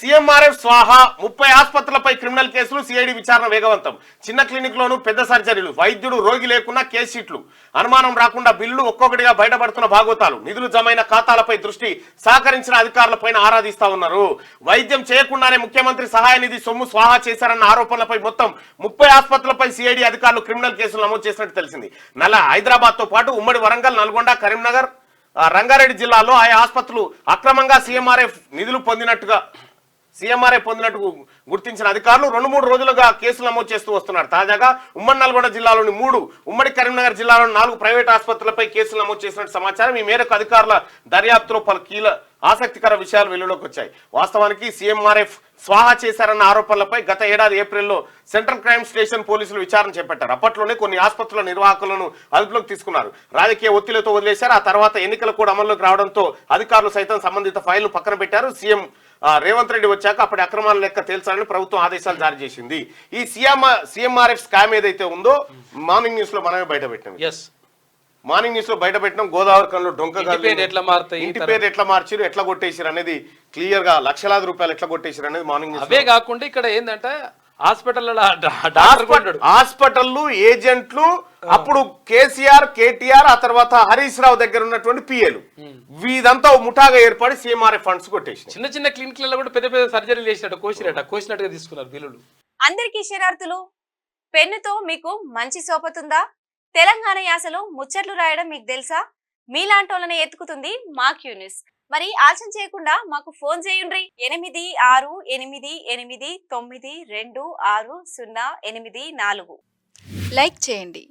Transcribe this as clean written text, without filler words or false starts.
CMRF స్వాహా 30 ఆసుపత్రులపై criminal కేసులు, CID విచారణ వేగవంతం. చిన్న క్లినిక్ లోను పెద్ద సర్జరీలు, వైద్యుడు రోగి లేకున్నా కేసు షీట్లు, అనుమానం రాకుండా బిల్లులు ఒక్కొక్కటిగా బయటపడుతున్న భాగోతాలు, నిధులు జమైన ఖాతాలపై దృష్టి, సహకరించిన అధికారులపై ఆరాధిస్తా ఉన్నారు. వైద్యం చేయకుండానే ముఖ్యమంత్రి సహాయ నిధి సొమ్ము స్వాహా చేశారన్న ఆరోపణలపై మొత్తం 30 ఆసుపత్రులపై సిఐడి అధికారులు క్రిమినల్ కేసులు నమోదు చేసినట్టు తెలిసింది. హైదరాబాద్ తో పాటు ఉమ్మడి వరంగల్, నల్గొండ, కరీంనగర్, రంగారెడ్డి జిల్లాలో ఆయా ఆసుపత్రులు అక్రమంగా సీఎంఆర్ఎఫ్ నిధులు పొందినట్టు గుర్తించిన అధికారులు 2-3 రోజులుగా కేసులు నమోదు చేస్తూ వస్తున్నారు. తాజాగా ఉమ్మడి నల్గొండ జిల్లాలోని 3, ఉమ్మడి కరీంనగర్ జిల్లాలోని 4 ప్రైవేట్ ఆసుపత్రులపై కేసులు నమోదు చేసినట్టు సమాచారం. ఈ మేరకు అధికారుల దర్యాప్తులో పలు ఆసక్తికర విషయాలు వెలుగులోకి వచ్చాయి. వాస్తవానికి సీఎంఆర్ఎఫ్ స్వాహా చేశారన్న ఆరోపణలపై గత ఏడాది ఏప్రిల్లో సెంట్రల్ క్రైమ్ స్టేషన్ పోలీసులు విచారణ చేపట్టారు. అప్పట్లోనే కొన్ని ఆసుపత్రుల నిర్వాహకులను అదుపులోకి తీసుకున్నారు. రాజకీయ ఒత్తిడితో వదిలేశారు. ఆ తర్వాత ఎన్నికలు కూడా అమల్లోకి రావడంతో అధికారులు సైతం సంబంధిత ఫైళ్లు పక్కన పెట్టారు. సీఎం రేవంత్ రెడ్డి వచ్చాక అప్పటి అక్రమాల లెక్క తేల్చాలని ప్రభుత్వం ఆదేశాలు జారీ చేసింది. ఈ సీఎంఆర్ఎఫ్ స్కామ్ ఏదైతే ఉందో మార్నింగ్ న్యూస్ లో మనమే బయటపెట్టినాం. గోదావరి కన్లో డొంకగా ఇంటి పేరు ఎట్లా మార్చారు, ఎట్లా కొట్టేసారు అనేది క్లియర్ గా, లక్షలాది రూపాయలు ఎట్లా కొట్టేసారు అనేది మార్నింగ్ న్యూస్. అవే కాకుండా ఇక్కడ ఏంటంటే హాస్పిటల్లు, ఏజెంట్లు, అప్పుడు కేసీఆర్, కేటీఆర్, ఆ తర్వాత హరీష్ రావు దగ్గర ఉన్నటువంటి పిఏలు, వీదంతా ముఠాగా ఏర్పడి సీఎంఆర్ఎఫ్ ఫండ్స్ కొట్టేసి చిన్న చిన్న క్లినిక్లలో కూడా పెద్ద పెద్ద సర్జరీలు చేసినట్టు కోసినట్టుగా తీసుకున్నారు బిల్లులు. అందరికీ శరార్థులు. పెన్నుతో మీకు మంచి సోపతుందా? తెలంగాణ యాసలో ముచ్చట్లు రాయడం మీకు తెలుసా? మీలాంటోళ్ళని ఎత్తుకుతుంది మా క్యూ న్యూస్. మరి ఆలస్యం చేయకుండా మాకు ఫోన్ చేయండి. 8688892604. లైక్ చేయండి.